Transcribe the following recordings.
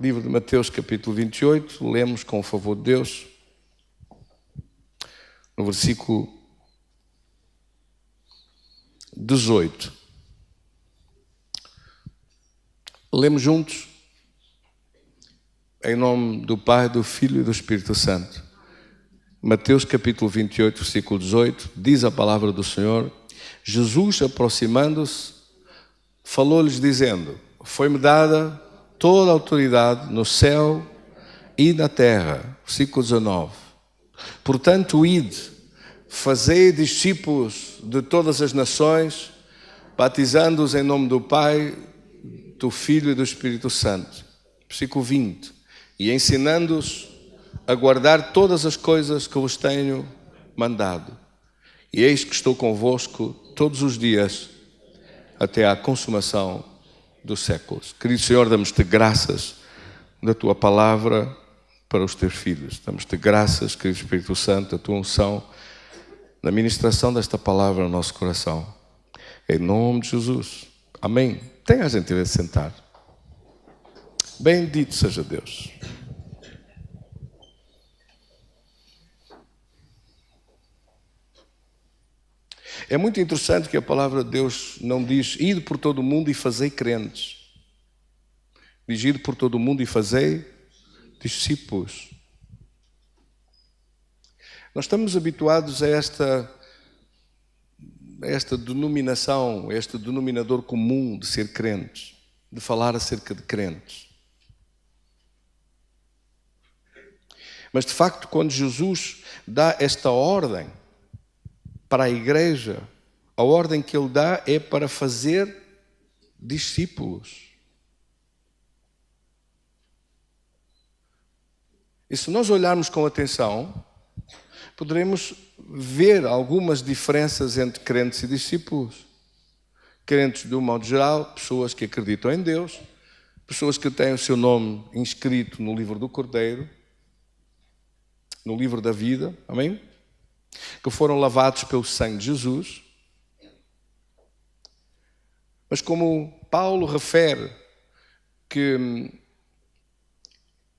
Livro de Mateus, capítulo 28, lemos com o favor de Deus, no versículo 18. Lemos juntos, em nome do Pai, do Filho e do Espírito Santo. Mateus, capítulo 28, versículo 18, diz a palavra do Senhor: Jesus, aproximando-se, falou-lhes dizendo: foi-me dada toda a autoridade no céu e na terra. Versículo 19. Portanto, ide, fazei discípulos de todas as nações, batizando-os em nome do Pai, do Filho e do Espírito Santo. Versículo 20. E ensinando-os a guardar todas as coisas que vos tenho mandado. E eis que estou convosco todos os dias, até à consumação dos séculos. Querido Senhor, damos-te graças da Tua palavra para os Teus filhos. Damos-te graças, querido Espírito Santo, da Tua unção, na ministração desta palavra no nosso coração. Em nome de Jesus. Amém. Tenha a gentileza de sentar. Bendito seja Deus. É muito interessante que a palavra de Deus não diz ide por todo o mundo e fazei crentes. Diz ide por todo o mundo e fazei discípulos. Nós estamos habituados a esta denominação, a este denominador comum de ser crentes, de falar acerca de crentes. Mas de facto, quando Jesus dá esta ordem para a igreja, a ordem que ele dá é para fazer discípulos. E se nós olharmos com atenção, poderemos ver algumas diferenças entre crentes e discípulos. Crentes, de um modo geral, pessoas que acreditam em Deus, pessoas que têm o seu nome inscrito no livro do Cordeiro, no livro da vida, amém? Que foram lavados pelo sangue de Jesus. Mas como Paulo refere que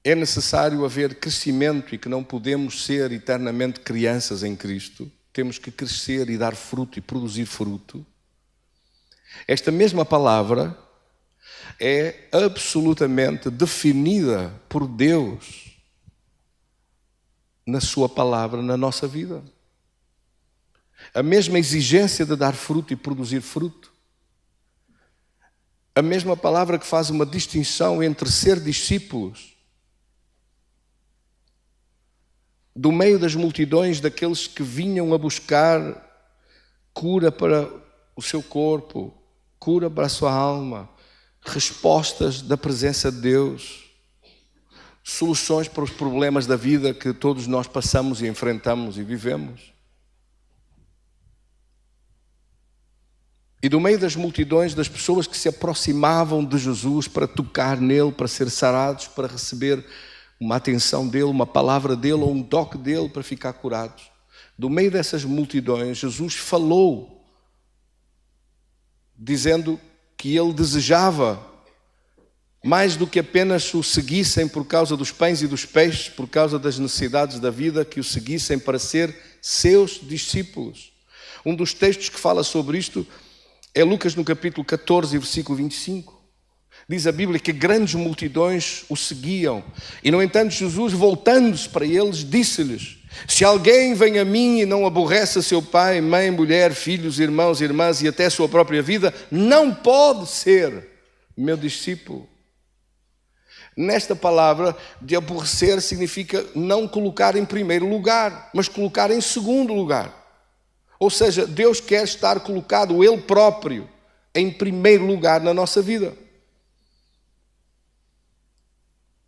é necessário haver crescimento e que não podemos ser eternamente crianças em Cristo, temos que crescer e dar fruto e produzir fruto. Esta mesma palavra é absolutamente definida por Deus na sua palavra, na nossa vida. A mesma exigência de dar fruto e produzir fruto. A mesma palavra que faz uma distinção entre ser discípulos do meio das multidões, daqueles que vinham a buscar cura para o seu corpo, cura para a sua alma, respostas da presença de Deus, soluções para os problemas da vida que todos nós passamos e enfrentamos e vivemos. E do meio das multidões, das pessoas que se aproximavam de Jesus para tocar nele, para ser sarados, para receber uma atenção dele, uma palavra dele ou um toque dele para ficar curados. Do meio dessas multidões, Jesus falou, dizendo que ele desejava mais do que apenas o seguissem por causa dos pães e dos peixes, por causa das necessidades da vida, que o seguissem para ser seus discípulos. Um dos textos que fala sobre isto é Lucas no capítulo 14, versículo 25. Diz a Bíblia que grandes multidões o seguiam. E, no entanto, Jesus, voltando-se para eles, disse-lhes: se alguém vem a mim e não aborrece seu pai, mãe, mulher, filhos, irmãos, irmãs e até a sua própria vida, não pode ser meu discípulo. Nesta palavra, de aborrecer significa não colocar em primeiro lugar, mas colocar em segundo lugar. Ou seja, Deus quer estar colocado Ele próprio em primeiro lugar na nossa vida.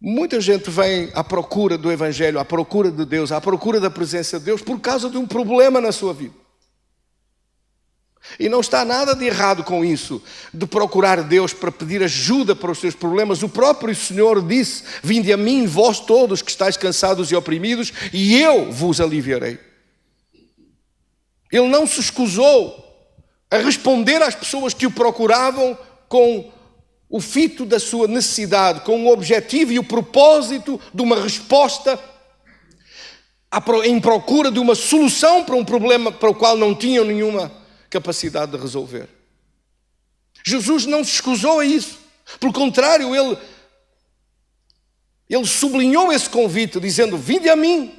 Muita gente vem à procura do Evangelho, à procura de Deus, à procura da presença de Deus por causa de um problema na sua vida. E não está nada de errado com isso, de procurar Deus para pedir ajuda para os seus problemas. O próprio Senhor disse: vinde a mim, vós todos que estáis cansados e oprimidos, e eu vos aliviarei. Ele não se escusou a responder às pessoas que o procuravam com o fito da sua necessidade, com o objetivo e o propósito de uma resposta em procura de uma solução para um problema para o qual não tinham nenhuma capacidade de resolver. Jesus não se escusou a isso. Pelo contrário, ele sublinhou esse convite, dizendo: vinde a mim.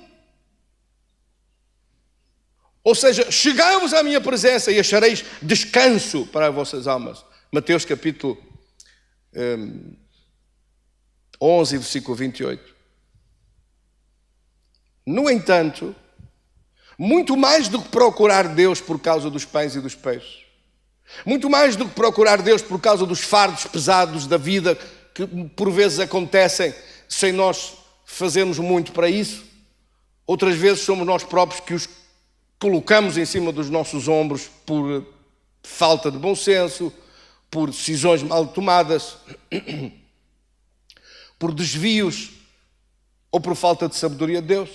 Ou seja, chegai-vos à minha presença e achareis descanso para as vossas almas. Mateus capítulo 11, versículo 28. No entanto, muito mais do que procurar Deus por causa dos pães e dos peixes, muito mais do que procurar Deus por causa dos fardos pesados da vida que por vezes acontecem sem nós fazermos muito para isso, outras vezes somos nós próprios que os colocamos em cima dos nossos ombros por falta de bom senso, por decisões mal tomadas, por desvios ou por falta de sabedoria de Deus.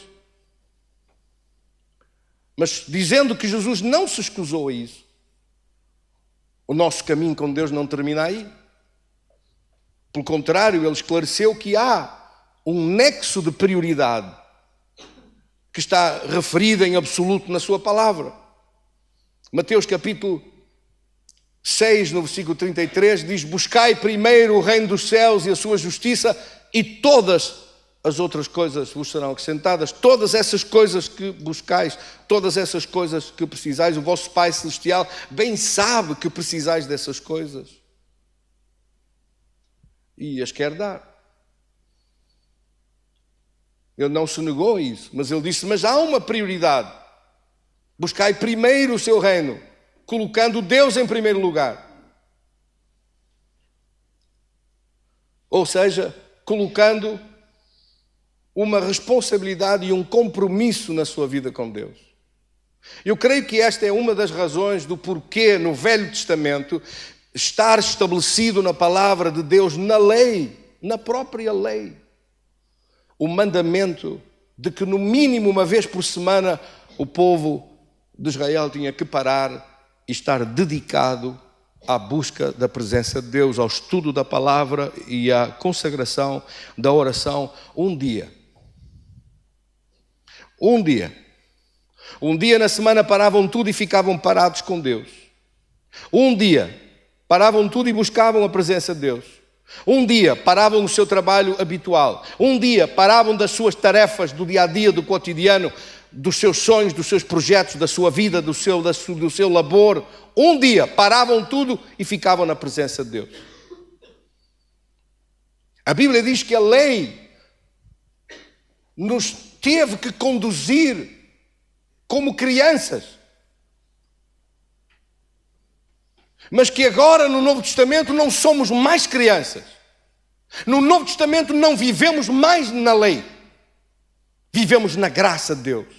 Mas dizendo que Jesus não se escusou a isso, o nosso caminho com Deus não termina aí. Pelo contrário, ele esclareceu que há um nexo de prioridade que está referido em absoluto na sua palavra. Mateus capítulo 6, no versículo 33, diz: buscai primeiro o reino dos céus e a sua justiça, e todas as outras coisas vos serão acrescentadas. Todas essas coisas que buscais, todas essas coisas que precisais, o vosso Pai Celestial bem sabe que precisais dessas coisas e as quer dar. Ele não se negou a isso, mas ele disse: mas há uma prioridade. Buscai primeiro o seu reino, colocando Deus em primeiro lugar. Ou seja, colocando uma responsabilidade e um compromisso na sua vida com Deus. Eu creio que esta é uma das razões do porquê no Velho Testamento estar estabelecido na palavra de Deus, na lei, na própria lei, o mandamento de que no mínimo uma vez por semana o povo de Israel tinha que parar e estar dedicado à busca da presença de Deus, ao estudo da palavra e à consagração da oração. Um dia na semana paravam tudo e ficavam parados com Deus. Um dia paravam tudo e buscavam a presença de Deus. Um dia paravam o seu trabalho habitual. Um dia paravam das suas tarefas do dia a dia, do cotidiano, dos seus sonhos, dos seus projetos, da sua vida, do seu labor. Um dia paravam tudo e ficavam na presença de Deus. A Bíblia diz que a lei nos teve que conduzir como crianças, mas que agora no Novo Testamento não somos mais crianças. No Novo Testamento não vivemos mais na lei, vivemos na graça de Deus.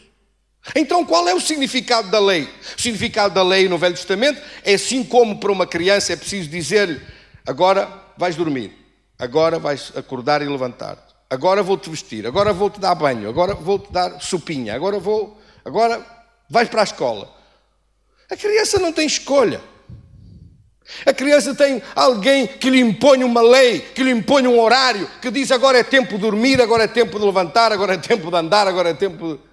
Então qual é o significado da lei? O significado da lei no Velho Testamento é assim como para uma criança é preciso dizer-lhe: agora vais dormir, agora vais acordar e levantar-te, agora vou-te vestir, agora vou-te dar banho, agora vou-te dar sopinha, agora vais para a escola. A criança não tem escolha. A criança tem alguém que lhe impõe uma lei, que lhe impõe um horário, que diz: agora é tempo de dormir, agora é tempo de levantar, agora é tempo de andar, agora é tempo de...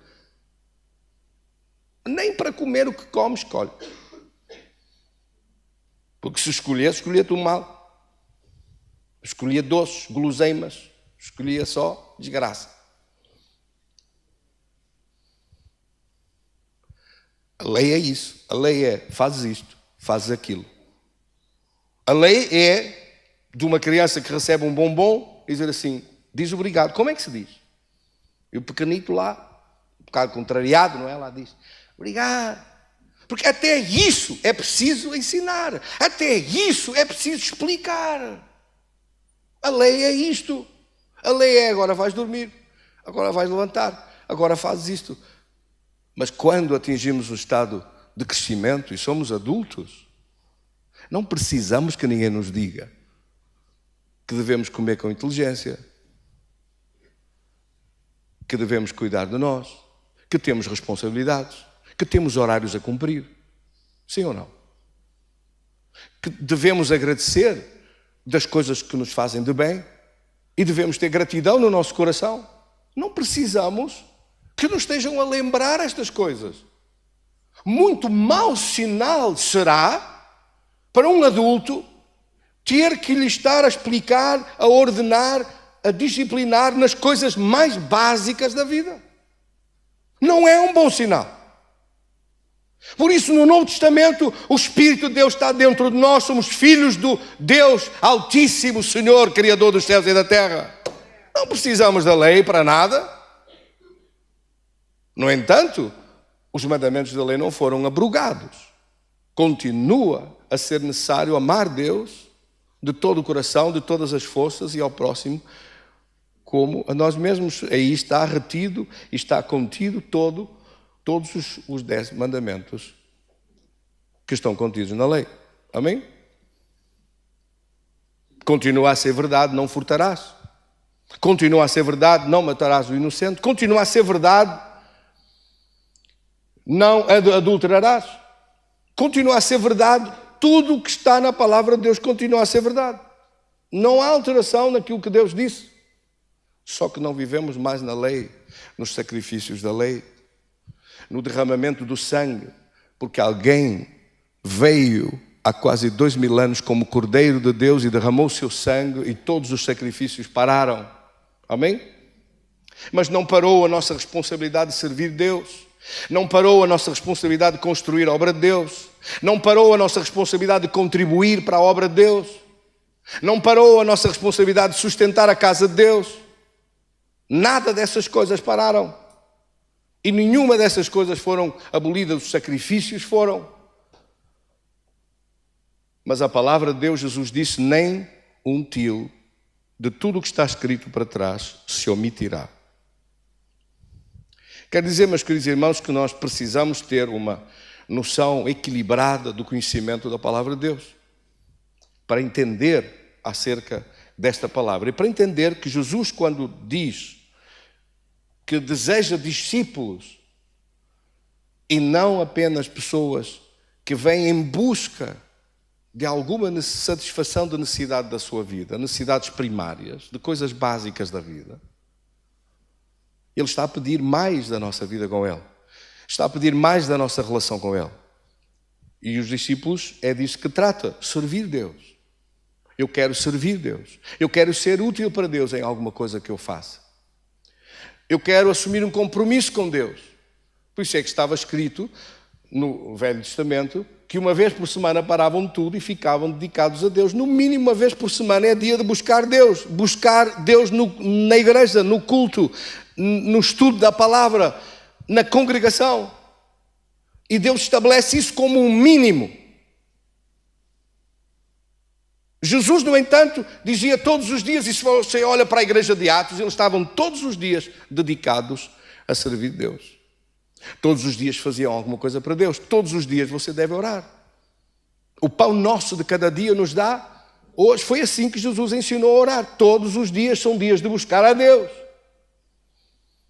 Nem para comer o que come escolhe. Porque se escolhesse, escolhia tudo mal. Escolhia doces, guloseimas, escolhia só desgraça. A lei é isso. A lei é: fazes isto, fazes aquilo. A lei é de uma criança que recebe um bombom e dizer assim: diz obrigado. Como é que se diz? E o pequenito lá, um bocado contrariado, não é? Lá diz: obrigado. Porque até isso é preciso ensinar. Até isso é preciso explicar. A lei é isto. A lei é: agora vais dormir, agora vais levantar, agora fazes isto. Mas quando atingimos o estado de crescimento e somos adultos, não precisamos que ninguém nos diga que devemos comer com inteligência, que devemos cuidar de nós, que temos responsabilidades, que temos horários a cumprir. Sim ou não? Que devemos agradecer das coisas que nos fazem de bem e devemos ter gratidão no nosso coração. Não precisamos que nos estejam a lembrar estas coisas. Muito mau sinal será para um adulto ter que lhe estar a explicar, a ordenar, a disciplinar nas coisas mais básicas da vida. Não é um bom sinal. Por isso, no Novo Testamento, o Espírito de Deus está dentro de nós, somos filhos do Deus Altíssimo, Senhor, Criador dos céus e da terra. Não precisamos da lei para nada. No entanto, os mandamentos da lei não foram abrogados. Continua a ser necessário amar Deus de todo o coração, de todas as forças e ao próximo como a nós mesmos. Aí está retido e está contido todos os 10 mandamentos que estão contidos na lei. Amém? Continua a ser verdade, não furtarás. Continua a ser verdade, não matarás o inocente. Continua a ser verdade, não adulterarás. Continua a ser verdade, tudo o que está na palavra de Deus continua a ser verdade. Não há alteração naquilo que Deus disse. Só que não vivemos mais na lei, nos sacrifícios da lei, no derramamento do sangue, porque alguém veio há quase 2000 anos como Cordeiro de Deus e derramou o seu sangue e todos os sacrifícios pararam. Amém? Mas não parou a nossa responsabilidade de servir Deus. Não parou a nossa responsabilidade de construir a obra de Deus. Não parou a nossa responsabilidade de contribuir para a obra de Deus. Não parou a nossa responsabilidade de sustentar a casa de Deus. Nada dessas coisas pararam. E nenhuma dessas coisas foram abolidas, os sacrifícios foram. Mas a palavra de Deus, Jesus disse, nem um tio de tudo o que está escrito para trás se omitirá. Quer dizer, meus queridos irmãos, que nós precisamos ter uma noção equilibrada do conhecimento da palavra de Deus para entender acerca desta palavra. E para entender que Jesus, quando diz que deseja discípulos e não apenas pessoas que vêm em busca de alguma satisfação de necessidade da sua vida, necessidades primárias, de coisas básicas da vida. Ele está a pedir mais da nossa vida com Ele. Está a pedir mais da nossa relação com Ele. E os discípulos é disso que trata, servir Deus. Eu quero servir Deus. Eu quero ser útil para Deus em alguma coisa que eu faça. Eu quero assumir um compromisso com Deus. Por isso é que estava escrito no Velho Testamento que uma vez por semana paravam tudo e ficavam dedicados a Deus. No mínimo uma vez por semana é dia de buscar Deus. Buscar Deus na igreja, no culto, no estudo da palavra, na congregação. E Deus estabelece isso como um mínimo. Jesus, no entanto, dizia todos os dias, e se você olha para a igreja de Atos, eles estavam todos os dias dedicados a servir Deus. Todos os dias faziam alguma coisa para Deus. Todos os dias você deve orar. O pão nosso de cada dia nos dá. Hoje foi assim que Jesus ensinou a orar. Todos os dias são dias de buscar a Deus.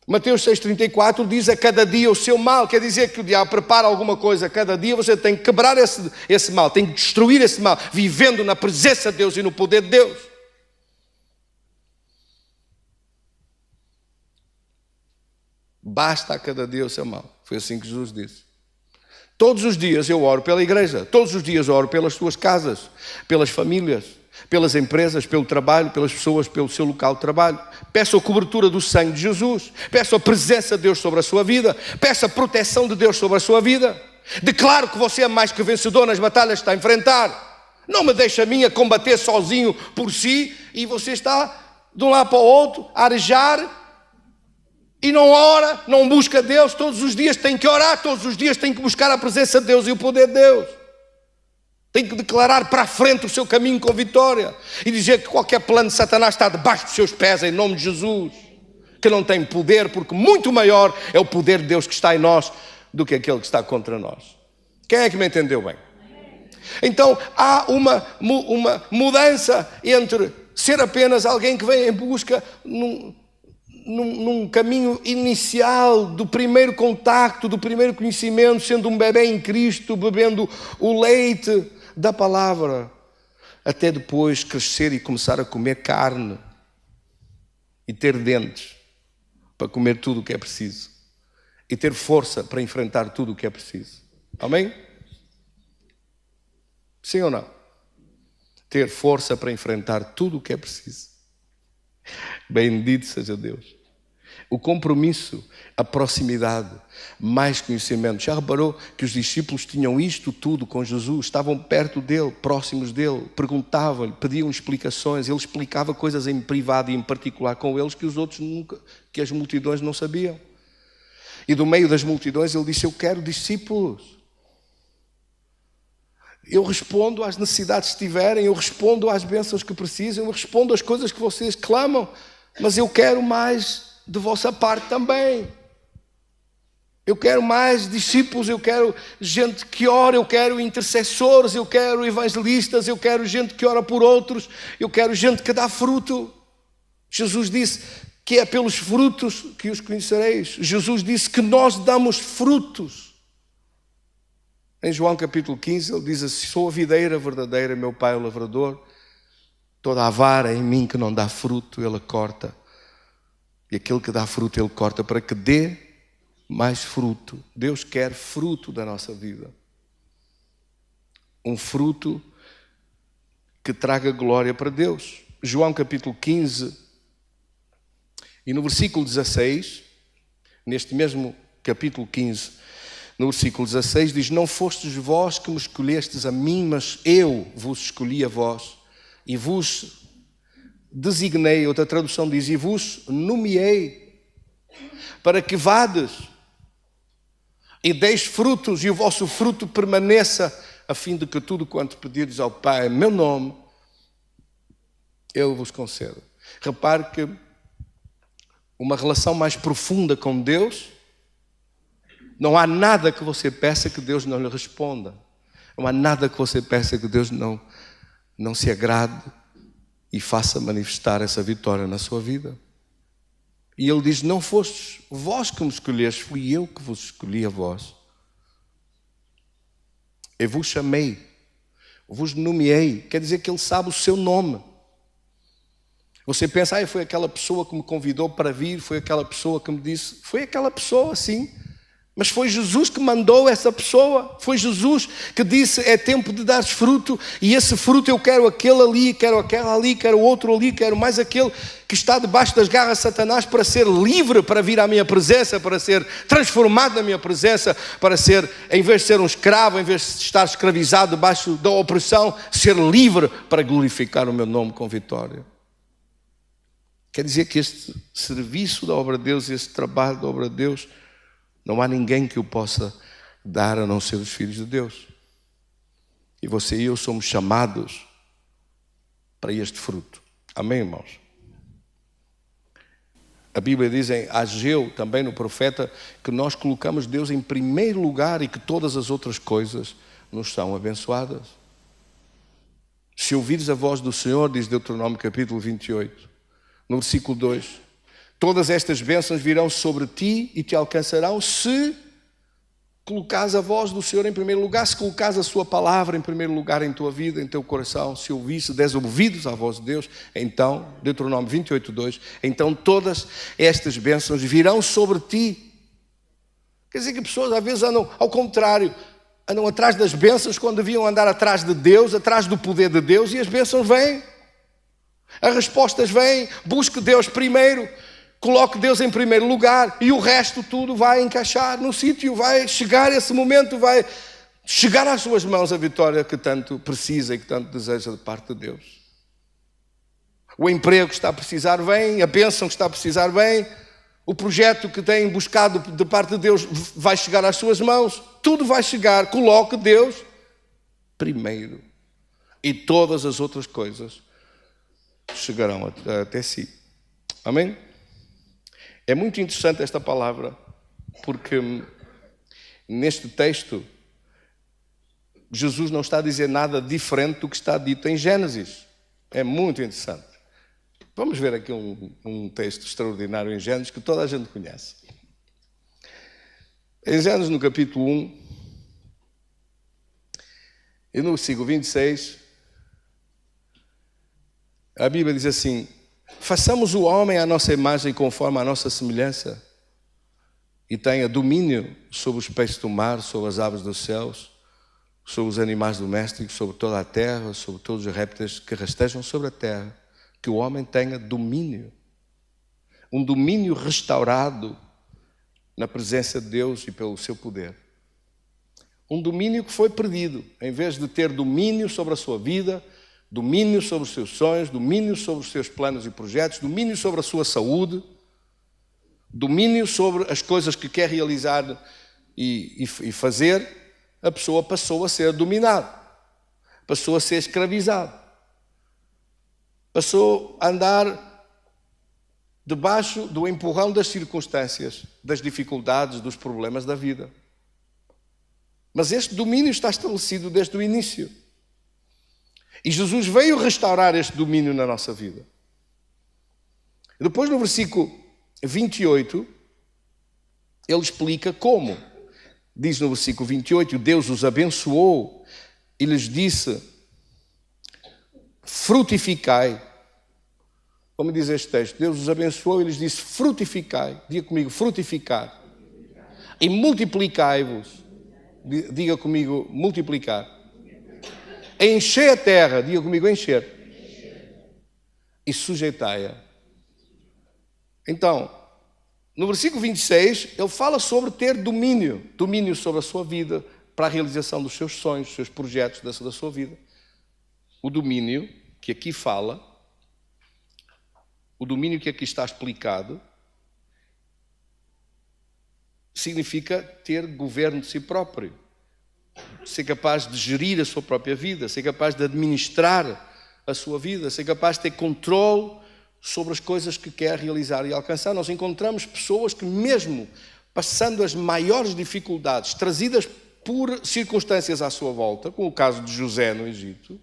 Mateus 6,34 diz a cada dia o seu mal. Quer dizer que o diabo prepara alguma coisa a cada dia. Você tem que quebrar esse mal, tem que destruir esse mal, vivendo na presença de Deus e no poder de Deus. Basta a cada dia o seu mal. Foi assim que Jesus disse. Todos os dias eu oro pela igreja. Todos os dias eu oro pelas suas casas, pelas famílias, pelas empresas, pelo trabalho, pelas pessoas, pelo seu local de trabalho. Peço a cobertura do sangue de Jesus. Peço a presença de Deus sobre a sua vida. Peço a proteção de Deus sobre a sua vida. Declaro que você é mais que vencedor nas batalhas que está a enfrentar. Não me deixe a mim a combater sozinho por si e você está de um lado para o outro a arejar e não ora, não busca Deus. Todos os dias tem que orar, todos os dias tem que buscar a presença de Deus e o poder de Deus. Tem que declarar para a frente o seu caminho com vitória e dizer que qualquer plano de Satanás está debaixo dos seus pés em nome de Jesus, que não tem poder, porque muito maior é o poder de Deus que está em nós do que aquele que está contra nós. Quem é que me entendeu bem? Então há uma mudança entre ser apenas alguém que vem em busca num caminho inicial do primeiro contacto, do primeiro conhecimento, sendo um bebê em Cristo, bebendo o leite da palavra, até depois crescer e começar a comer carne e ter dentes para comer tudo o que é preciso e ter força para enfrentar tudo o que é preciso. Amém? Sim ou não? Ter força para enfrentar tudo o que é preciso. Bendito seja Deus. O compromisso, a proximidade, mais conhecimento. Já reparou que os discípulos tinham isto tudo com Jesus? Estavam perto dele, próximos dele, perguntavam-lhe, pediam explicações. Ele explicava coisas em privado e em particular com eles que os outros nunca, que as multidões não sabiam. E do meio das multidões ele disse: eu quero discípulos. Eu respondo às necessidades que tiverem, eu respondo às bênçãos que precisam, eu respondo às coisas que vocês clamam, mas eu quero mais de vossa parte também. Eu quero mais discípulos, eu quero gente que ora, eu quero intercessores, eu quero evangelistas, eu quero gente que ora por outros, eu quero gente que dá fruto. Jesus disse que é pelos frutos que os conhecereis. Jesus disse que nós damos frutos. Em João capítulo 15 ele diz assim: sou a videira verdadeira, meu pai é o lavrador. Toda a vara em mim que não dá fruto, ele a corta. E aquele que dá fruto, ele corta para que dê mais fruto. Deus quer fruto da nossa vida. Um fruto que traga glória para Deus. João capítulo 15 e no versículo 16, neste mesmo capítulo 15, no versículo 16 diz: não fostes vós que me escolhestes a mim, mas eu vos escolhi a vós e vos designei. Outra tradução diz: e vos nomeei para que vades e deis frutos e o vosso fruto permaneça, a fim de que tudo quanto pedirdes ao Pai em meu nome, eu vos concedo. Repare que uma relação mais profunda com Deus, não há nada que você peça que Deus não lhe responda. Não há nada que você peça que Deus não se agrade e faça manifestar essa vitória na sua vida. E ele diz: não fostes vós que me escolheste, fui eu que vos escolhi a vós. Eu vos chamei, vos nomeei. Quer dizer que ele sabe o seu nome. Você pensa: foi aquela pessoa que me convidou para vir, foi aquela pessoa que me disse. Foi aquela pessoa, sim. Mas foi Jesus que mandou essa pessoa. Foi Jesus que disse: é tempo de dar fruto. E esse fruto eu quero aquele ali, quero aquela ali, quero outro ali, quero mais aquele que está debaixo das garras de Satanás, para ser livre, para vir à minha presença, para ser transformado na minha presença, para ser, em vez de ser um escravo, em vez de estar escravizado debaixo da opressão, ser livre para glorificar o meu nome com vitória. Quer dizer que este serviço da obra de Deus, este trabalho da obra de Deus, não há ninguém que o possa dar a não ser os filhos de Deus. E você e eu somos chamados para este fruto. Amém, irmãos? A Bíblia diz em Ageu, também no profeta, que nós colocamos Deus em primeiro lugar e que todas as outras coisas nos são abençoadas. Se ouvires a voz do Senhor, diz Deuteronômio capítulo 28, no versículo 2, todas estas bênçãos virão sobre ti e te alcançarão se colocares a voz do Senhor em primeiro lugar, se colocares a sua palavra em primeiro lugar em tua vida, em teu coração, se ouvires, se des ouvidos à voz de Deus, então, Deuteronômio 28, 2, então todas estas bênçãos virão sobre ti. Quer dizer que pessoas às vezes andam ao contrário, andam atrás das bênçãos quando deviam andar atrás de Deus, atrás do poder de Deus, e as bênçãos vêm. As respostas vêm. Busque Deus primeiro. Coloque Deus em primeiro lugar e o resto tudo vai encaixar no sítio, vai chegar esse momento, vai chegar às suas mãos a vitória que tanto precisa e que tanto deseja de parte de Deus. O emprego que está a precisar vem, a bênção que está a precisar vem, o projeto que tem buscado de parte de Deus vai chegar às suas mãos, tudo vai chegar. Coloque Deus primeiro e todas as outras coisas chegarão até si. Amém? É muito interessante esta palavra, porque neste texto Jesus não está a dizer nada diferente do que está dito em Gênesis. É muito interessante. Vamos ver aqui um texto extraordinário em Gênesis que toda a gente conhece. Em Gênesis, no capítulo 1 e no versículo 26, A Bíblia diz assim: façamos o homem à nossa imagem conforme a nossa semelhança e tenha domínio sobre os peixes do mar, sobre as aves dos céus, sobre os animais domésticos, sobre toda a terra, sobre todos os répteis que rastejam sobre a terra. Que o homem tenha domínio. Um domínio restaurado na presença de Deus e pelo seu poder. Um domínio que foi perdido. Em vez de ter domínio sobre a sua vida, domínio sobre os seus sonhos, domínio sobre os seus planos e projetos, domínio sobre a sua saúde, domínio sobre as coisas que quer realizar e fazer, a pessoa passou a ser dominada, passou a ser escravizada, passou a andar debaixo do empurrão das circunstâncias, das dificuldades, dos problemas da vida. Mas este domínio está estabelecido desde o início. E Jesus veio restaurar este domínio na nossa vida. Depois, no versículo 28, ele explica como. Diz no versículo 28, Deus os abençoou e lhes disse: frutificai. Como diz este texto, Deus os abençoou e lhes disse: frutificai. Diga comigo, frutificar. E multiplicai-vos. Diga comigo, multiplicar. Enchei a terra. Diga comigo, encher. E sujeitai-a. Então, no versículo 26, ele fala sobre ter domínio. Domínio sobre a sua vida, para a realização dos seus sonhos, dos seus projetos, da sua vida. O domínio que aqui fala, o domínio que aqui está explicado, significa ter governo de si próprio. Ser capaz de gerir a sua própria vida, ser capaz de administrar a sua vida, ser capaz de ter controle sobre as coisas que quer realizar e alcançar. Nós encontramos pessoas que, mesmo passando as maiores dificuldades, trazidas por circunstâncias à sua volta, como o caso de José no Egito,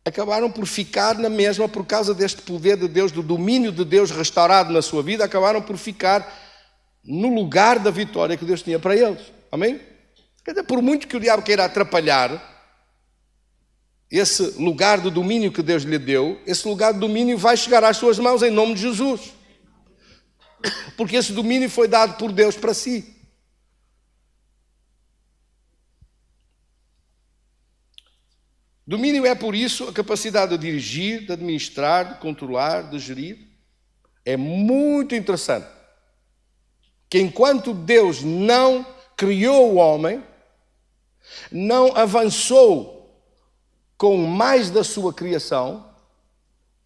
acabaram por ficar na mesma por causa deste poder de Deus, do domínio de Deus restaurado na sua vida, acabaram por ficar no lugar da vitória que Deus tinha para eles. Amém? Quer dizer, por muito que o diabo queira atrapalhar esse lugar de domínio que Deus lhe deu, esse lugar de domínio vai chegar às suas mãos em nome de Jesus. Porque esse domínio foi dado por Deus para si. Domínio é, por isso, a capacidade de dirigir, de administrar, de controlar, de gerir. É muito interessante que enquanto Deus não criou o homem, não avançou com mais da sua criação,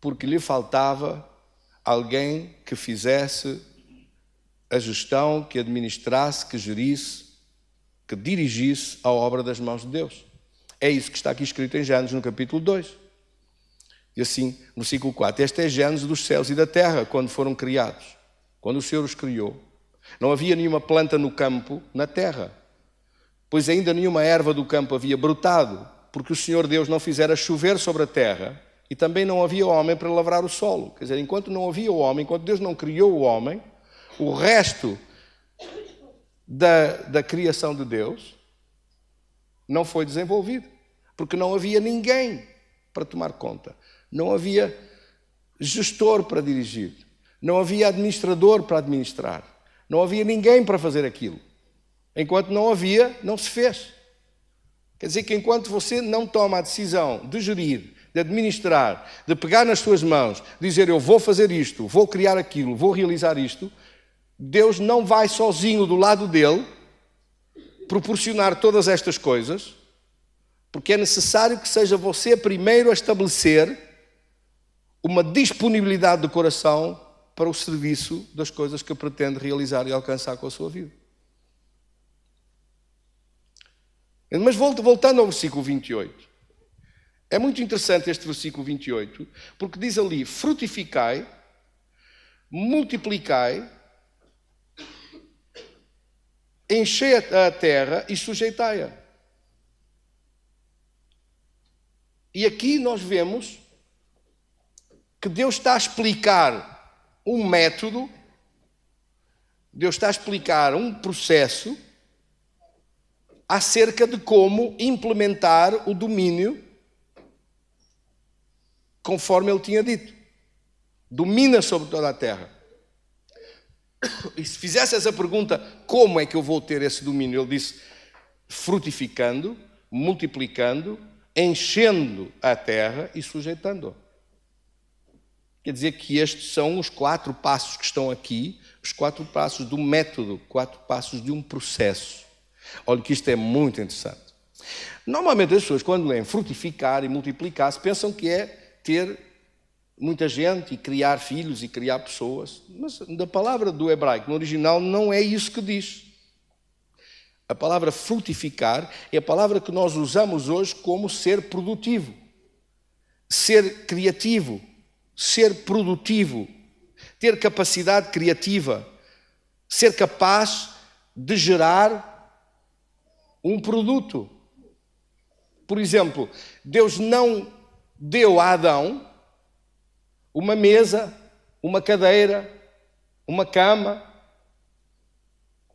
porque lhe faltava alguém que fizesse a gestão, que administrasse, que gerisse, que dirigisse a obra das mãos de Deus. É isso que está aqui escrito em Gênesis, no capítulo 2. E assim, no versículo 4, esta é a Gênesis dos céus e da terra, quando foram criados. Quando o Senhor os criou. Não havia nenhuma planta no campo, na terra, pois ainda nenhuma erva do campo havia brotado, porque o Senhor Deus não fizera chover sobre a terra, e também não havia homem para lavrar o solo. Quer dizer, enquanto não havia o homem, enquanto Deus não criou o homem, o resto da criação de Deus não foi desenvolvido, porque não havia ninguém para tomar conta, não havia gestor para dirigir, não havia administrador para administrar, não havia ninguém para fazer aquilo. Enquanto não havia, não se fez. Quer dizer que enquanto você não toma a decisão de gerir, de administrar, de pegar nas suas mãos, dizer eu vou fazer isto, vou criar aquilo, vou realizar isto, Deus não vai sozinho do lado dele proporcionar todas estas coisas, porque é necessário que seja você primeiro a estabelecer uma disponibilidade do coração para o serviço das coisas que pretende realizar e alcançar com a sua vida. Mas voltando ao versículo 28, é muito interessante este versículo 28, porque diz ali, frutificai, multiplicai, enchei a terra e sujeitai-a. E aqui nós vemos que Deus está a explicar um método, Deus está a explicar um processo acerca de como implementar o domínio conforme ele tinha dito. Domina sobre toda a terra. E se fizesse essa pergunta, como é que eu vou ter esse domínio? Ele disse, frutificando, multiplicando, enchendo a terra e sujeitando-a. Quer dizer que estes são os 4 passos que estão aqui, os 4 passos do método, 4 passos de um processo. Olha que isto é muito interessante. Normalmente as pessoas, quando leem frutificar e multiplicar, pensam que é ter muita gente e criar filhos e criar pessoas. Mas na palavra do hebraico, no original, não é isso que diz. A palavra frutificar é a palavra que nós usamos hoje como ser produtivo, ser criativo, ser produtivo, ter capacidade criativa, ser capaz de gerar um produto. Por exemplo, Deus não deu a Adão uma mesa, uma cadeira, uma cama.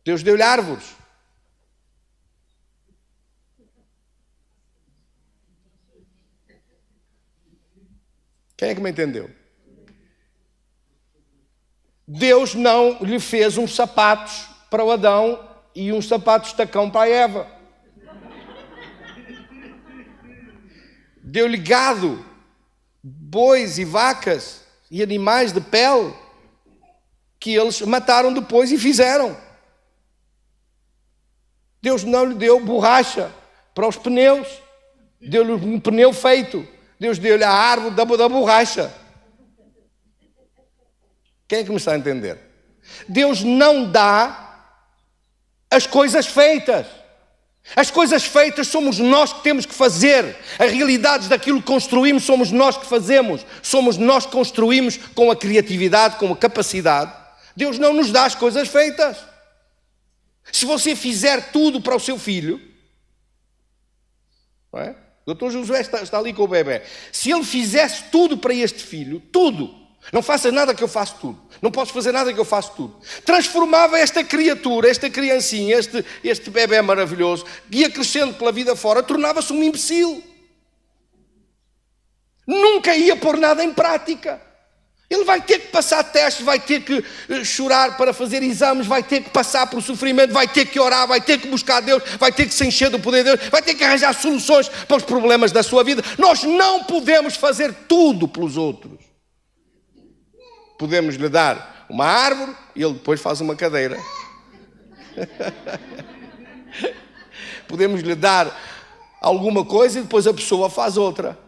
Deus deu-lhe árvores. Quem é que me entendeu? Deus não lhe fez uns sapatos para o Adão e uns sapatos de tacão para a Eva. Deu-lhe gado, bois e vacas e animais de pele que eles mataram depois e fizeram. Deus não lhe deu borracha para os pneus, deu-lhe um pneu feito. Deus deu-lhe a árvore da borracha. Quem é que me está a entender? Deus não dá as coisas feitas. As coisas feitas somos nós que temos que fazer. As realidades daquilo que construímos somos nós que fazemos. Somos nós que construímos com a criatividade, com a capacidade. Deus não nos dá as coisas feitas. Se você fizer tudo para o seu filho, não é? O Dr. Josué está ali com o bebê. Se ele fizesse tudo para este filho, tudo, não faças nada que eu faço tudo, não posso fazer nada que eu faço tudo, transformava esta criatura, esta criancinha, este bebê maravilhoso, ia crescendo pela vida fora, tornava-se um imbecil. Nunca ia pôr nada em prática. Ele vai ter que passar testes, vai ter que chorar para fazer exames, vai ter que passar por sofrimento, vai ter que orar, vai ter que buscar Deus, vai ter que se encher do poder de Deus, vai ter que arranjar soluções para os problemas da sua vida. Nós não podemos fazer tudo pelos outros. Podemos lhe dar uma árvore e ele depois faz uma cadeira. Podemos lhe dar alguma coisa e depois a pessoa faz outra.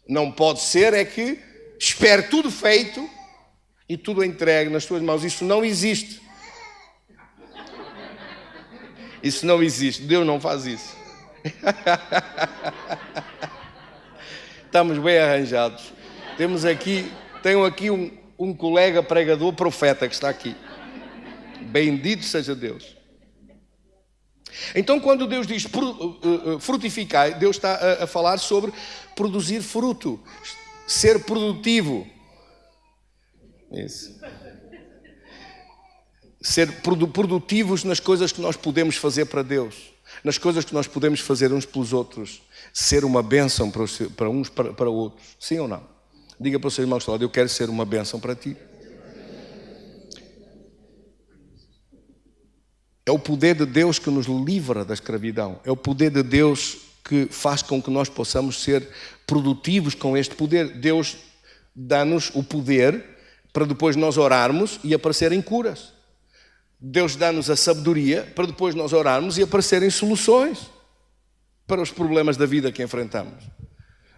Não pode ser é que espere tudo feito e tudo entregue nas suas mãos. Isso não existe. Isso não existe. Deus não faz isso. Estamos bem arranjados. Tenho aqui um colega pregador profeta que está aqui. Bendito seja Deus. Então, quando Deus diz frutificar, Deus está a falar sobre produzir fruto. Ser produtivo. Isso. Ser produtivos nas coisas que nós podemos fazer para Deus. Nas coisas que nós podemos fazer uns pelos outros. Ser uma bênção para uns para outros. Sim ou não? Diga para os seus irmãos, eu quero ser uma bênção para ti. É o poder de Deus que nos livra da escravidão. É o poder de Deus que faz com que nós possamos ser produtivos com este poder. Deus dá-nos o poder para depois nós orarmos e aparecerem curas. Deus dá-nos a sabedoria para depois nós orarmos e aparecerem soluções para os problemas da vida que enfrentamos.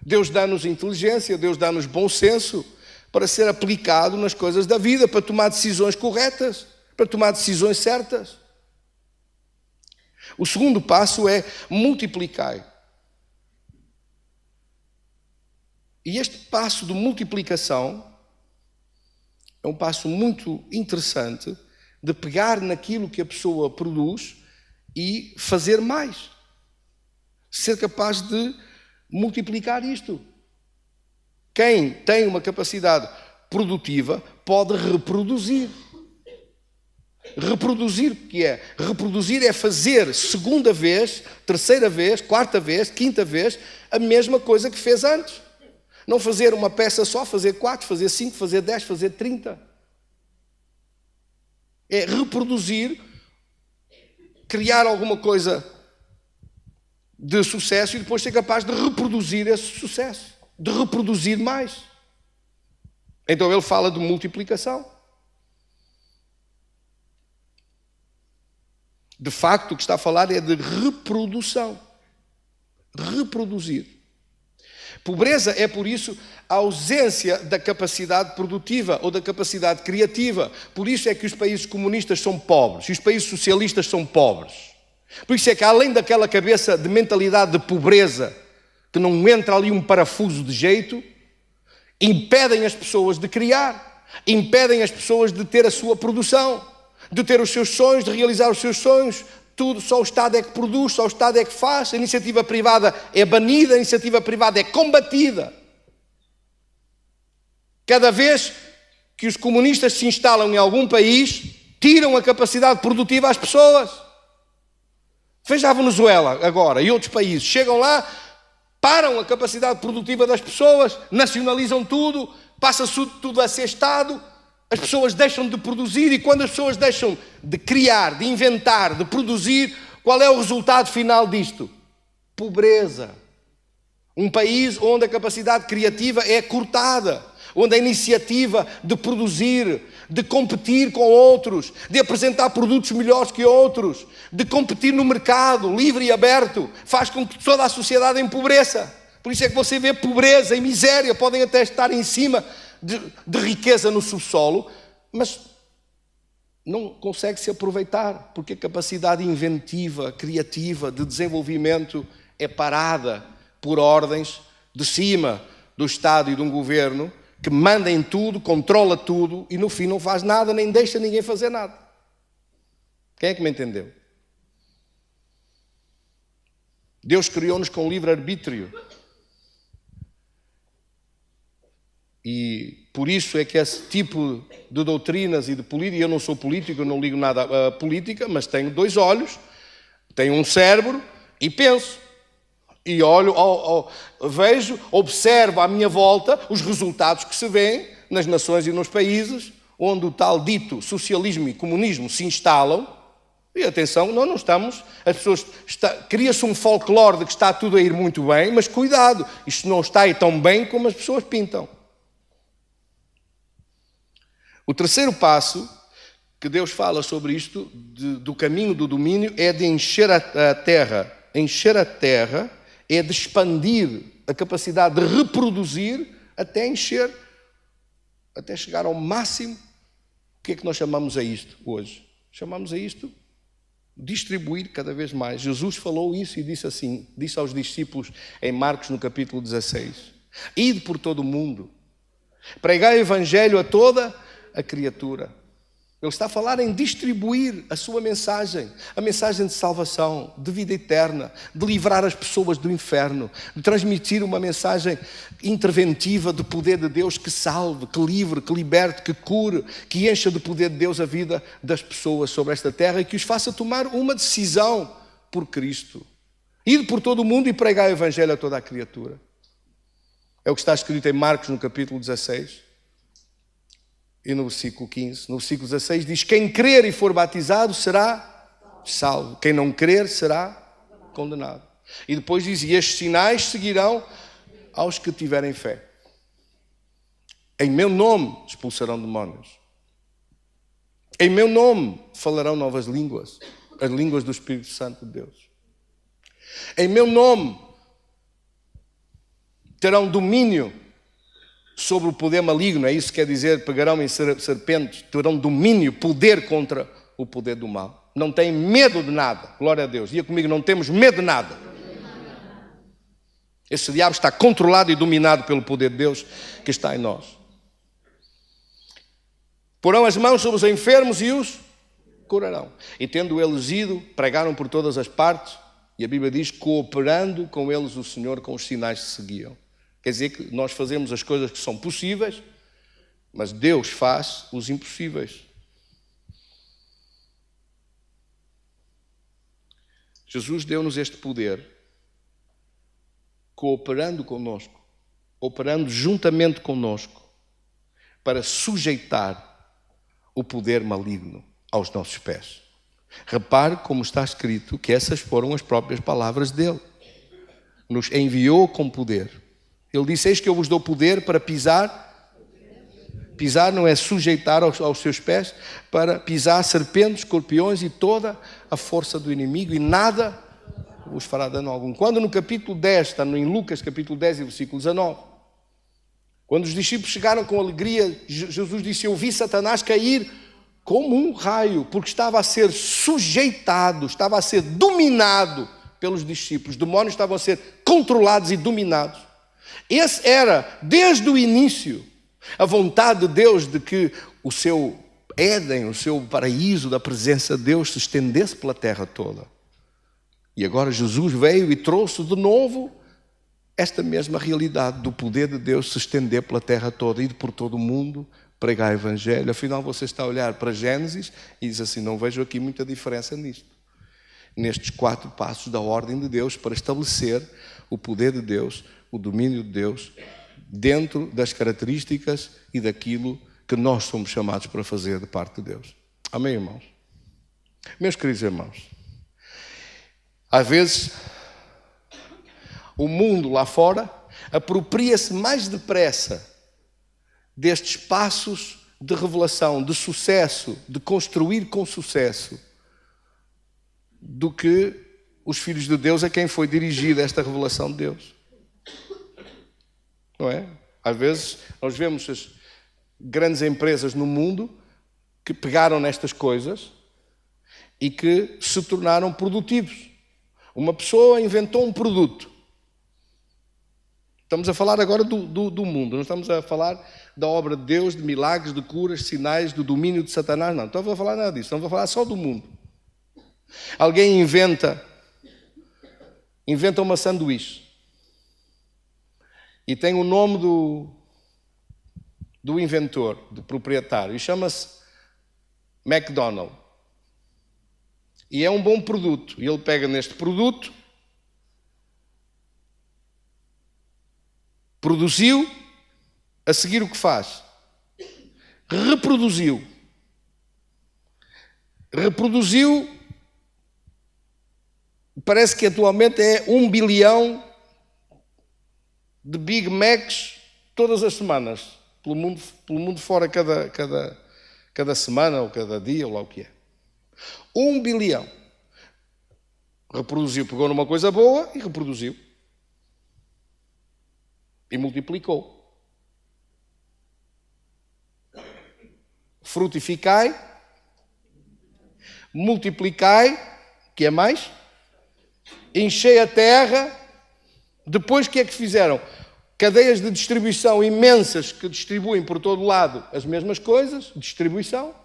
Deus dá-nos inteligência, Deus dá-nos bom senso para ser aplicado nas coisas da vida, para tomar decisões corretas, para tomar decisões certas. O segundo passo é multiplicar. E este passo de multiplicação é um passo muito interessante de pegar naquilo que a pessoa produz e fazer mais. Ser capaz de multiplicar isto. Quem tem uma capacidade produtiva pode reproduzir. Reproduzir o que é? Reproduzir é fazer segunda vez, terceira vez, quarta vez, quinta vez a mesma coisa que fez antes. Não fazer uma peça só, fazer 4, fazer 5, fazer 10, fazer 30. É reproduzir, criar alguma coisa de sucesso e depois ser capaz de reproduzir esse sucesso, de reproduzir mais. Então ele fala de multiplicação. De facto, o que está a falar é de reprodução. Reproduzir. Pobreza é, por isso, a ausência da capacidade produtiva ou da capacidade criativa. Por isso é que os países comunistas são pobres e os países socialistas são pobres. Por isso é que, além daquela cabeça de mentalidade de pobreza, que não entra ali um parafuso de jeito, impedem as pessoas de criar, impedem as pessoas de ter a sua produção, de ter os seus sonhos, de realizar os seus sonhos. Tudo, só o Estado é que produz, só o Estado é que faz, a iniciativa privada é banida, a iniciativa privada é combatida. Cada vez que os comunistas se instalam em algum país, tiram a capacidade produtiva às pessoas. Veja a Venezuela agora e outros países. Chegam lá, param a capacidade produtiva das pessoas, nacionalizam tudo, passa tudo a ser Estado, as pessoas deixam de produzir e quando as pessoas deixam de criar, de inventar, de produzir, qual é o resultado final disto? Pobreza. Um país onde a capacidade criativa é cortada, onde a iniciativa de produzir, de competir com outros, de apresentar produtos melhores que outros, de competir no mercado livre e aberto, faz com que toda a sociedade empobreça. Por isso é que você vê pobreza e miséria, podem até estar em cima de riqueza no subsolo, mas não consegue se aproveitar, porque a capacidade inventiva, criativa, de desenvolvimento é parada por ordens de cima do Estado e de um governo que manda em tudo, controla tudo e no fim não faz nada, nem deixa ninguém fazer nada. Quem é que me entendeu? Deus criou-nos com livre-arbítrio. E por isso é que esse tipo de doutrinas e de política, eu não sou político, eu não ligo nada à política, mas tenho 2 olhos, tenho um cérebro e penso. E olho, vejo, observo à minha volta os resultados que se vêem nas nações e nos países onde o tal dito socialismo e comunismo se instalam. E atenção, nós não estamos, as pessoas, cria-se um folclore de que está tudo a ir muito bem, mas cuidado, isto não está a ir tão bem como as pessoas pintam. O terceiro passo que Deus fala sobre isto, do caminho do domínio, é de encher a terra. Encher a terra é de expandir a capacidade de reproduzir até encher, até chegar ao máximo. O que é que nós chamamos a isto hoje? Chamamos a isto distribuir cada vez mais. Jesus falou isso e disse assim, disse aos discípulos em Marcos no capítulo 16: Ide por todo o mundo, pregai o evangelho a toda a criatura. Ele está a falar em distribuir a sua mensagem, a mensagem de salvação, de vida eterna, de livrar as pessoas do inferno, de transmitir uma mensagem interventiva de poder de Deus que salve, que livre, que liberte, que cure, que encha de poder de Deus a vida das pessoas sobre esta terra e que os faça tomar uma decisão por Cristo. Ide por todo o mundo e pregai o evangelho a toda a criatura. É o que está escrito em Marcos no capítulo 16. E no versículo 15, no versículo 16 diz: quem crer e for batizado será salvo, quem não crer será condenado. E depois diz: e estes sinais seguirão aos que tiverem fé. Em meu nome expulsarão demónios. Em meu nome falarão novas línguas, as línguas do Espírito Santo de Deus. Em meu nome terão domínio sobre o poder maligno, é isso que quer dizer, pegarão em serpentes, terão domínio, poder contra o poder do mal. Não têm medo de nada, glória a Deus. Diga comigo, não temos medo de nada. Esse diabo está controlado e dominado pelo poder de Deus que está em nós. Porão as mãos sobre os enfermos e os curarão. E tendo eles ido, pregaram por todas as partes, e a Bíblia diz, cooperando com eles o Senhor com os sinais que seguiam. Quer dizer que nós fazemos as coisas que são possíveis, mas Deus faz os impossíveis. Jesus deu-nos este poder, cooperando conosco operando juntamente conosco para sujeitar o poder maligno aos nossos pés. Repare como está escrito que essas foram as próprias palavras dele. Nos enviou com poder. Ele disse: eis que eu vos dou poder para pisar. Pisar não é sujeitar aos seus pés, para pisar serpentes, escorpiões e toda a força do inimigo, e nada vos fará dano algum. Quando no capítulo 10, está em Lucas capítulo 10 e versículo 19, quando os discípulos chegaram com alegria, Jesus disse: eu vi Satanás cair como um raio, porque estava a ser sujeitado, estava a ser dominado pelos discípulos. Os demónios estavam a ser controlados e dominados. Esse era, desde o início, a vontade de Deus de que o seu Éden, o seu paraíso da presença de Deus se estendesse pela terra toda. E agora Jesus veio e trouxe de novo esta mesma realidade do poder de Deus se estender pela terra toda, ir por todo o mundo, pregar o Evangelho. Afinal, você está a olhar para Gênesis e diz assim: não vejo aqui muita diferença nisto. Nestes 4 passos da ordem de Deus para estabelecer o poder de Deus, o domínio de Deus, dentro das características e daquilo que nós somos chamados para fazer de parte de Deus. Amém, irmãos? Meus queridos irmãos, às vezes o mundo lá fora apropria-se mais depressa destes passos de revelação, de sucesso, de construir com sucesso, do que os filhos de Deus a quem foi dirigida esta revelação de Deus. Não é? Às vezes nós vemos as grandes empresas no mundo que pegaram nestas coisas e que se tornaram produtivos. Uma pessoa inventou um produto. Estamos a falar agora do mundo, não estamos a falar da obra de Deus, de milagres, de curas, sinais, do domínio de Satanás, não estamos a falar nada disso, estamos a falar só do mundo. Alguém inventa uma sanduíche e tem o nome do inventor, do proprietário, e chama-se McDonald's. E é um bom produto. E ele pega neste produto, produziu, a seguir o que faz? Reproduziu, parece que atualmente é 1 bilhão de Big Macs todas as semanas, pelo mundo fora cada semana ou cada dia, ou lá o que é. 1 bilhão. Reproduziu, pegou numa coisa boa e reproduziu. E multiplicou. Frutificai, multiplicai, que é mais? Enchei a terra. Depois o que é que fizeram? Cadeias de distribuição imensas que distribuem por todo lado as mesmas coisas, distribuição.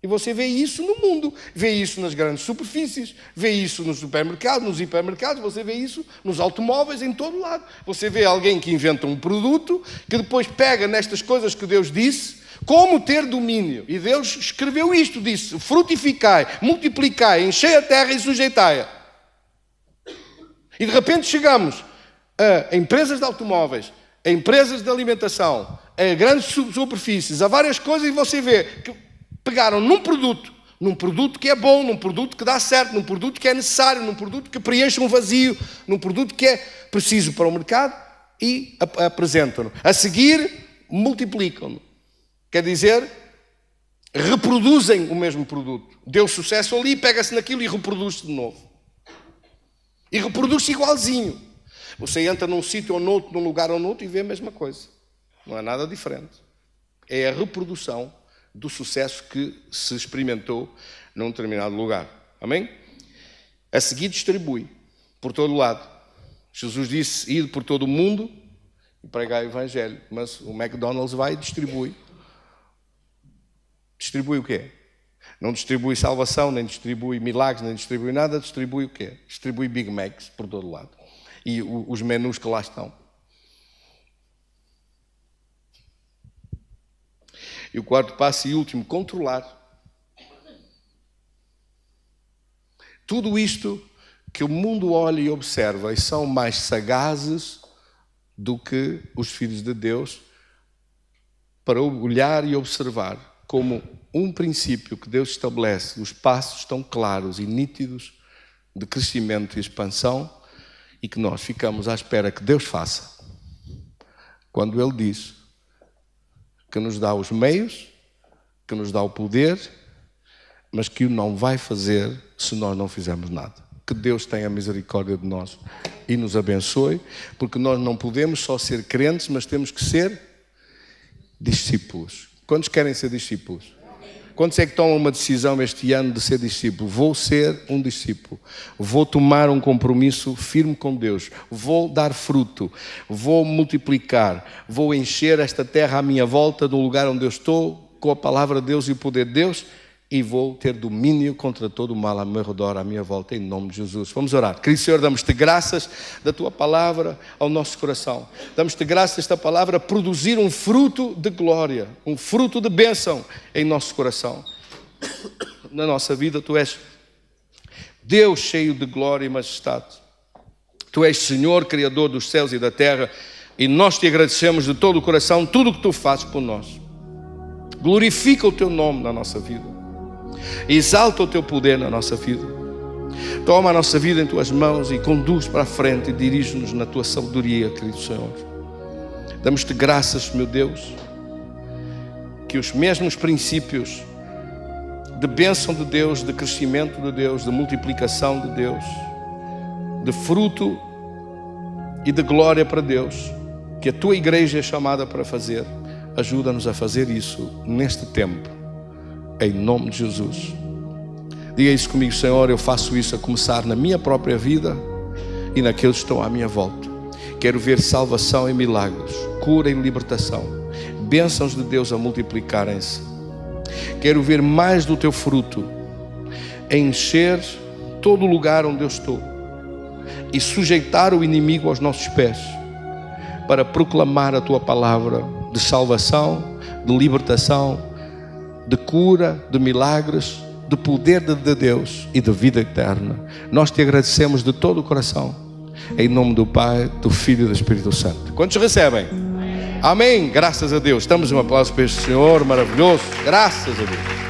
E você vê isso no mundo, vê isso nas grandes superfícies, vê isso nos supermercados, nos hipermercados, você vê isso nos automóveis, em todo lado. Você vê alguém que inventa um produto, que depois pega nestas coisas que Deus disse, como ter domínio. E Deus escreveu isto, disse: frutificai, multiplicai, enchei a terra e sujeitai-a. E de repente chegamos a empresas de automóveis, a empresas de alimentação, a grandes superfícies, a várias coisas, e você vê que pegaram num produto que é bom, num produto que dá certo, num produto que é necessário, num produto que preenche um vazio, num produto que é preciso para o mercado, e apresentam-no. A seguir, multiplicam-no. Quer dizer, reproduzem o mesmo produto. Deu sucesso ali, pega-se naquilo e reproduz-se de novo. E reproduz-se igualzinho. Você entra num sítio ou noutro, num lugar ou noutro, e vê a mesma coisa. Não é nada diferente. É a reprodução do sucesso que se experimentou num determinado lugar. Amém? A seguir distribui por todo lado. Jesus disse: ide por todo o mundo e pregai o Evangelho. Mas o McDonald's vai e distribui. Distribui o quê? Não distribui salvação, nem distribui milagres, nem distribui nada. Distribui o quê? Distribui Big Macs por todo lado. E os menus que lá estão. E o 4º passo e último, controlar. Tudo isto que o mundo olha e observa e são mais sagazes do que os filhos de Deus, para olhar e observar como um princípio que Deus estabelece, os passos tão claros e nítidos de crescimento e expansão, e que nós ficamos à espera que Deus faça. Quando Ele diz que nos dá os meios, que nos dá o poder, mas que o não vai fazer se nós não fizermos nada. Que Deus tenha misericórdia de nós e nos abençoe, porque nós não podemos só ser crentes, mas temos que ser discípulos. Quantos querem ser discípulos? Quantos é que tomam uma decisão este ano de ser discípulo? Vou ser um discípulo. Vou tomar um compromisso firme com Deus. Vou dar fruto. Vou multiplicar. Vou encher esta terra à minha volta, do lugar onde eu estou, com a palavra de Deus e o poder de Deus, e vou ter domínio contra todo o mal ao meu redor, à minha volta, em nome de Jesus. Vamos orar. Querido Senhor, damos-te graças da Tua palavra ao nosso coração. Damos-te graças desta palavra produzir um fruto de glória, um fruto de bênção em nosso coração. Na nossa vida, Tu és Deus cheio de glória e majestade. Tu és Senhor, Criador dos céus e da terra, e nós Te agradecemos de todo o coração tudo o que Tu fazes por nós. Glorifica o Teu nome na nossa vida. Exalta o Teu poder na nossa vida. Toma a nossa vida em Tuas mãos e conduz para a frente e dirige-nos na Tua sabedoria, querido Senhor. Damos-te graças, meu Deus, que os mesmos princípios de bênção de Deus, de crescimento de Deus, de multiplicação de Deus, de fruto e de glória para Deus, que a Tua igreja é chamada para fazer, ajuda-nos a fazer isso neste tempo. Em nome de Jesus. Diga isso comigo: Senhor, eu faço isso a começar na minha própria vida e naqueles que estão à minha volta. Quero ver salvação e milagres, cura e libertação, bênçãos de Deus a multiplicarem-se. Quero ver mais do Teu fruto, encher todo o lugar onde eu estou e sujeitar o inimigo aos nossos pés, para proclamar a Tua palavra de salvação, de libertação, de cura, de milagres, de poder de Deus e de vida eterna. Nós Te agradecemos de todo o coração, em nome do Pai, do Filho e do Espírito Santo. Quantos recebem? Amém. Graças a Deus. Damos um aplauso para este Senhor maravilhoso. Graças a Deus.